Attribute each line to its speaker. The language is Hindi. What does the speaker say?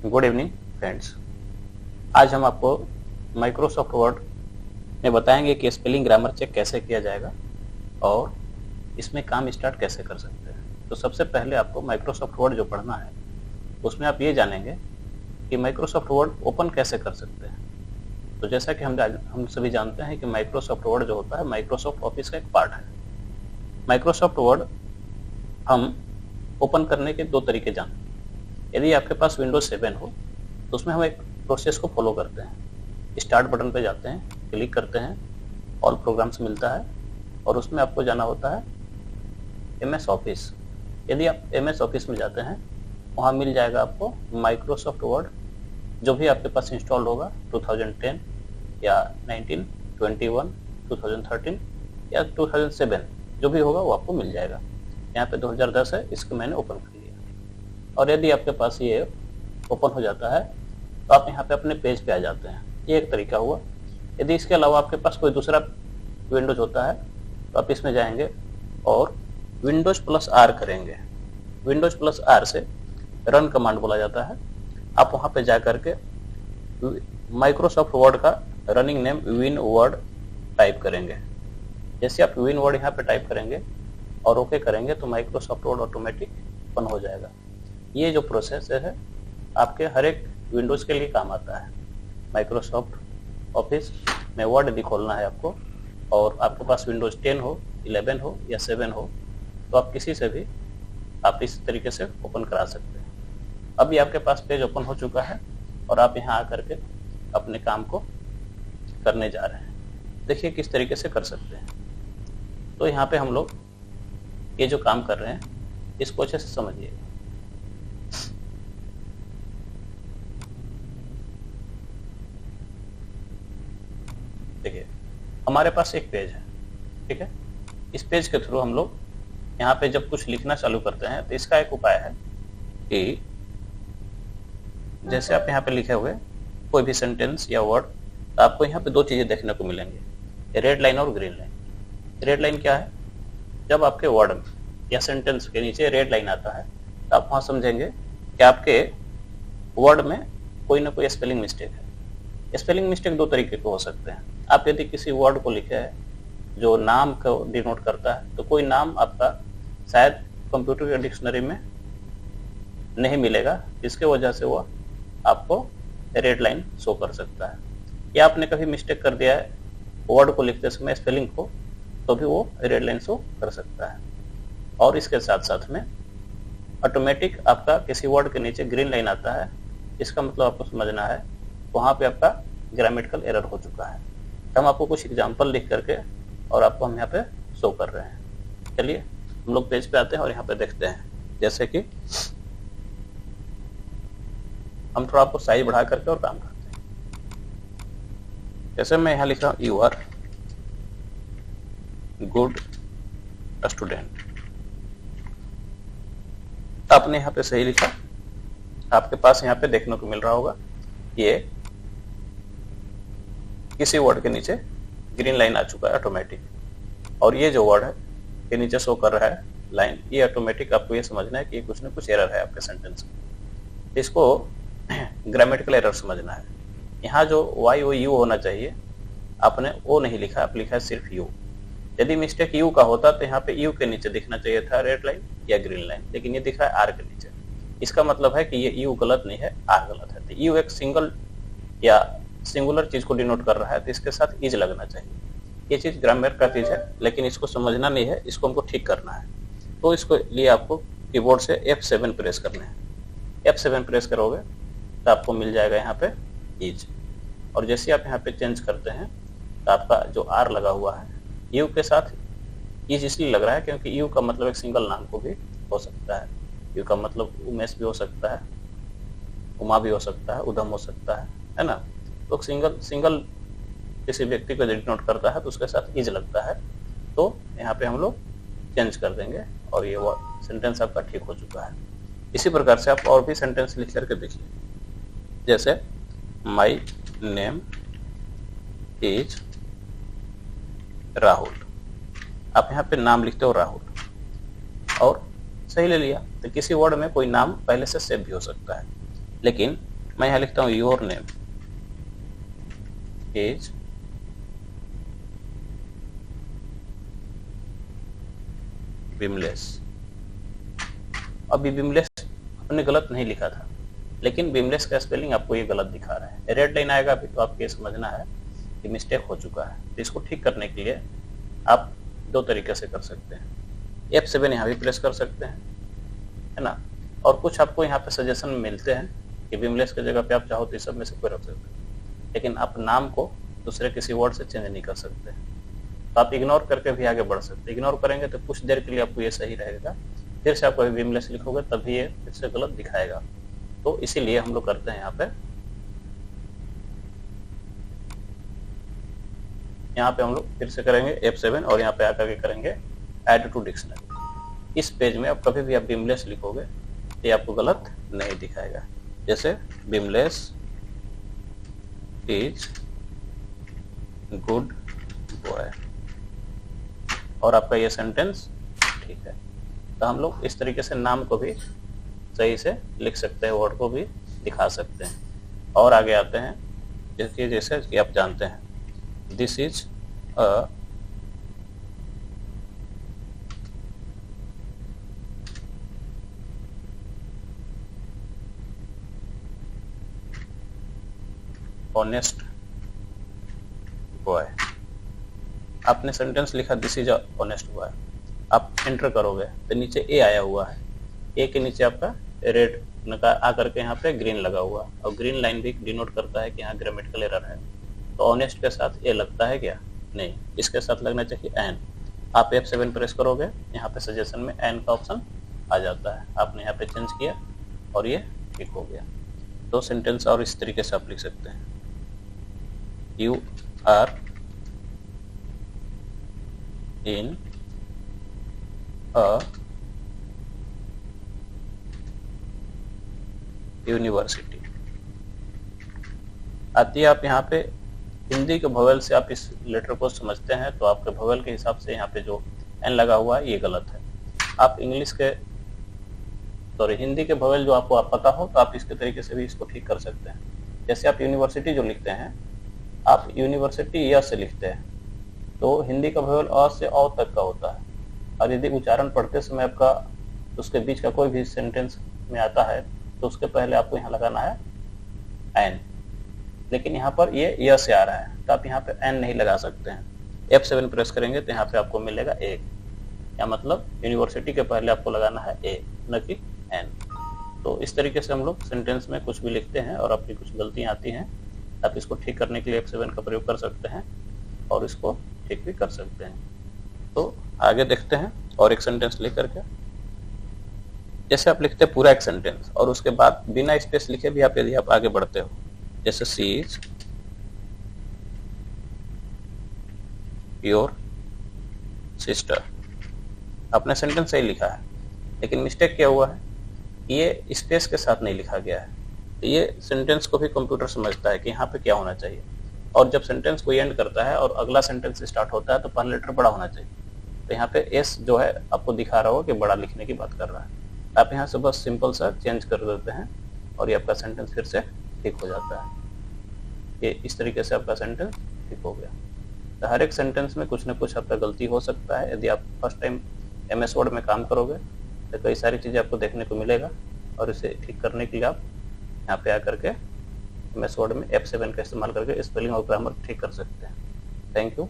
Speaker 1: Good evening friends. आज हम आपको माइक्रोसॉफ्ट वर्ड में बताएंगे कि स्पेलिंग ग्रामर चेक कैसे किया जाएगा और इसमें काम स्टार्ट कैसे कर सकते हैं। तो सबसे पहले आपको माइक्रोसॉफ्ट वर्ड जो पढ़ना है उसमें आप ये जानेंगे कि माइक्रोसॉफ्ट वर्ड ओपन कैसे कर सकते हैं। तो जैसा कि हम सभी जानते हैं कि माइक्रोसॉफ्ट वर्ड जो होता है माइक्रोसॉफ्ट ऑफिस का एक पार्ट है। माइक्रोसॉफ्ट वर्ड हम ओपन करने के दो तरीके जानते हैं। यदि आपके पास विंडोज 7 हो तो उसमें हम एक प्रोसेस को फॉलो करते हैं। स्टार्ट बटन पे जाते हैं, क्लिक करते हैं, ऑल प्रोग्राम्स मिलता है और उसमें आपको जाना होता है एमएस ऑफिस। यदि आप एमएस ऑफिस में जाते हैं वहाँ मिल जाएगा आपको माइक्रोसॉफ्ट वर्ड जो भी आपके पास इंस्टॉल होगा 2010 या 19, 21, 2013 या 2007 जो भी होगा वो आपको मिल जाएगा। यहाँ पे 2010 है, इसको मैंने ओपन कर लिया। और यदि आपके पास ये ओपन हो जाता है तो आप यहाँ पे अपने पेज पे आ जाते हैं। ये एक तरीका हुआ। यदि इसके अलावा आपके पास कोई दूसरा विंडोज होता है तो आप इसमें जाएंगे और विंडोज प्लस आर करेंगे। विंडोज प्लस आर से रन कमांड बोला जाता है। आप वहाँ पे जा करके माइक्रोसॉफ्ट वर्ड का running name win word type करेंगे। जैसे आप विन वर्ड यहाँ पे टाइप करेंगे और ओके करेंगे तो माइक्रोसॉफ्ट वर्ड ऑटोमेटिक ओपन हो जाएगा। ये जो प्रोसेस है आपके हर एक विंडोज के लिए काम आता है। माइक्रोसॉफ्ट ऑफिस में वर्ड यदि खोलना है आपको और आपके पास विंडोज 10 हो, 11 हो या 7 हो तो आप किसी से भी आप इस तरीके से ओपन करा सकते हैं। अभी आपके पास पेज ओपन हो चुका है और आप यहाँ आकर के अपने काम को करने जा रहे हैं। देखिए किस तरीके से कर सकते हैं। तो यहाँ पे हम लोग ये जो काम कर रहे हैं इसको अच्छे से समझिएगा। देखिए हमारे पास एक पेज है, ठीक है। इस पेज के थ्रू हम लोग यहाँ पे जब कुछ लिखना चालू करते हैं तो इसका एक उपाय है कि जैसे आप यहाँ पे लिखे हुए कोई भी सेंटेंस या वर्ड तो आपको यहाँ पे दो चीजें देखने को मिलेंगे, रेड लाइन और ग्रीन लाइन। रेड लाइन क्या है? जब आपके वर्ड में या सेंटेंस के नीचे रेड लाइन आता है तो आप वहाँ समझेंगे कि आपके वर्ड में कोई ना कोई स्पेलिंग मिस्टेक है। स्पेलिंग मिस्टेक दो तरीके के हो सकते हैं। आप यदि किसी वर्ड को लिखे हैं जो नाम को डिनोट करता है तो कोई नाम आपका शायद कंप्यूटर या डिक्शनरी में नहीं मिलेगा, जिसके वजह से वो आपको रेड लाइन शो कर सकता है। या आपने कभी मिस्टेक कर दिया है वर्ड को लिखते समय स्पेलिंग को तो भी वो रेड लाइन शो कर सकता है। और इसके साथ साथ में ऑटोमेटिक आपका किसी वर्ड के नीचे ग्रीन लाइन आता है, इसका मतलब आपको समझना है वहाँ पे आपका ग्रामेटिकल एरर हो चुका है। हम आपको कुछ एग्जांपल लिख करके और आपको हम यहाँ पे शो कर रहे हैं। चलिए हम लोग पेज पे आते हैं और यहाँ पे देखते हैं। जैसे कि हम थोड़ा आपको साइज बढ़ा करके और काम करते हैं। जैसे मैं यहाँ लिख रहा हूँ यू आर गुड स्टूडेंट। आपने यहाँ पे सही लिखा, आपके पास यहाँ पे देखने को मिल रहा होगा ये किसी वर्ड के नीचे ग्रीन लाइन आ चुका है ऑटोमेटिक। और ये जो वर्ड है के नीचे शो कर रहा है लाइन, ये ऑटोमेटिक आपको ये समझना है कि ये कुछ ना कुछ एरर है आपके सेंटेंस में। इसको ग्रामेटिकल एरर समझना है। यहाँ जो वाई ओ यू होना चाहिए आपने वो नहीं लिखा, आप लिखा है सिर्फ यू। यदि मिस्टेक यू का होता तो यहाँ पे यू के नीचे दिखना चाहिए था रेड लाइन या ग्रीन लाइन, लेकिन ये दिख रहा है आर के नीचे। इसका मतलब है कि ये यू गलत नहीं है, आर गलत है। तो यू एक सिंगल या सिंगुलर चीज को डिनोट कर रहा है तो इसके साथ इज लगना चाहिए। ये चीज ग्रामर का चीज है लेकिन इसको समझना नहीं है, इसको हमको ठीक करना है। तो इसको लिए आपको कीबोर्ड से F7 प्रेस करना है। F7 प्रेस करोगे तो आपको मिल जाएगा यहाँ पे इज। और जैसे आप यहाँ पे चेंज करते हैं तो आपका जो आर लगा हुआ है यू के साथ इज इसलिए लग रहा है क्योंकि यू का मतलब एक सिंगल नाम को भी हो सकता है। यू का मतलब उमेश भी हो सकता है, उमा भी हो सकता है, उधम हो सकता है ना। तो सिंगल किसी व्यक्ति को डिनोट करता है तो उसके साथ इज लगता है। तो यहाँ पे हम लोग चेंज कर देंगे और ये सेंटेंस आपका ठीक हो चुका है। इसी प्रकार से आप और भी सेंटेंस लिख करके देखिए। जैसे माई नेम इज राहुल। आप यहाँ पे नाम लिखते हो राहुल और सही ले लिया। तो किसी वर्ड में कोई नाम पहले से सेव भी हो सकता है, लेकिन मैं यहाँ लिखता हूँ योर नेम इज विमलेश। अभी विमलेश आपने गलत नहीं लिखा था, लेकिन विमलेश का स्पेलिंग आपको ये गलत दिखा रहा है। रेड लाइन आएगा अभी तो आपको ये समझना है कि मिस्टेक हो चुका है। तो इसको ठीक करने के लिए आप दो तरीके से कर सकते हैं। F7 यहाँ भी प्रेस कर सकते हैं, है ना। और कुछ आपको यहाँ पे सजेशन मिलते हैं कि विमलेश की जगह पे आप चाहो तो इस सब में से कोई रख सकते हैं, लेकिन आप नाम को दूसरे किसी वर्ड से चेंज नहीं कर सकते। तो आप इग्नोर करके भी आगे बढ़ सकते हैं। इग्नोर करेंगे तो कुछ देर के लिए आपको ये सही रहेगा, फिर से आप कभी विमलेश लिखोगे तभी ये फिर से गलत दिखाएगा। तो इसीलिए हम लोग करते हैं यहाँ पे हम लोग फिर से करेंगे F7 और यहाँ पे आकर के करेंगे ऐड टू डिक्शनरी। इस पेज में अब कभी भी आप विमलेश लिखोगे तो ये आपको गलत नहीं दिखाएगा। जैसे विमलेश इज गुड बॉय, और आपका ये सेंटेंस ठीक है। तो हम लोग इस तरीके से नाम को भी सही से लिख सकते हैं, वर्ड को भी दिखा सकते हैं। और आगे आते हैं, जैसे कि आप जानते हैं this is a honest boy. आपने सेंटेंस लिखा this is a honest boy, आप एंटर करोगे तो नीचे ए आया हुआ है, ए के नीचे आपका रेड आकर के यहाँ पे ग्रीन लगा हुआ, और ग्रीन लाइन भी डिनोट करता है कि यहाँ ग्रामेटिकल एरर है। तो ऑनेस्ट के साथ ए लगता है क्या? नहीं, इसके साथ लगना चाहिए एन। आप F7 प्रेस करोगे, यहाँ पे सजेशन में एन का ऑप्शन आ जाता है। आपने यहाँ पे चेंज किया और ये ठीक हो गया। दो सेंटेंस और इस तरीके से आप लिख सकते हैं, you are in a university. आती है आप यहाँ पे हिंदी के भवेल से आप इस लेटर को समझते हैं तो आपके भवेल के हिसाब से यहाँ पे जो एन लगा हुआ है ये गलत है। आप इंग्लिश के हिंदी के भवेल जो आपको पता हो तो आप इसके तरीके से भी इसको ठीक कर सकते हैं। जैसे आप यूनिवर्सिटी जो लिखते हैं, आप यूनिवर्सिटी य से लिखते हैं, तो हिंदी का भवेल अ से औ तक का होता है। और यदि उच्चारण पढ़ते समय आपका उसके बीच का कोई भी सेंटेंस में आता है तो उसके पहले आपको यहाँ लगाना है एन, लेकिन यहाँ पर ये य से आ रहा है तो आप यहाँ पे एन नहीं लगा सकते हैं। F7 प्रेस करेंगे तो यहाँ पे आपको मिलेगा ए, या मतलब यूनिवर्सिटी के पहले आपको लगाना है ए, न कि एन। तो इस तरीके से हम लोग सेंटेंस में कुछ भी लिखते हैं और आपकी कुछ गलतियाँ आती हैं, आप इसको ठीक करने के लिए F7 का प्रयोग कर सकते हैं और इसको ठीक भी कर सकते हैं। तो आगे देखते हैं और एक सेंटेंस लेकर के। जैसे आप लिखते हैं पूरा एक सेंटेंस और उसके बाद बिना स्पेस लिखे भी आप यदि आप आगे बढ़ते हो, जैसे सी इज योर सिस्टर। आपने सेंटेंस सही लिखा है, लेकिन मिस्टेक क्या हुआ है, ये स्पेस के साथ नहीं लिखा गया है। तो ये सेंटेंस को भी कंप्यूटर समझता है कि यहाँ पे क्या होना चाहिए, और जब सेंटेंस को एंड करता है और अगला सेंटेंस स्टार्ट होता है तो पहला लेटर बड़ा होना चाहिए। तो यहाँ पे एस जो है आपको दिखा रहा होगा कि बड़ा लिखने की बात कर रहा है। आप यहाँ से बस सिंपल सा चेंज कर देते हैं और ये आपका सेंटेंस फिर से ठीक हो जाता है। ये इस तरीके से आपका सेंटेंस ठीक हो गया। तो हर एक सेंटेंस में कुछ ना कुछ आपका गलती हो सकता है। यदि आप फर्स्ट टाइम MS वर्ड में काम करोगे तो कई सारी चीज़ें आपको देखने को मिलेगा, और इसे ठीक करने के लिए आप यहाँ पे आकर के MS वर्ड में F7 का इस्तेमाल करके स्पेलिंग और ग्रामर ठीक कर सकते हैं। Thank you.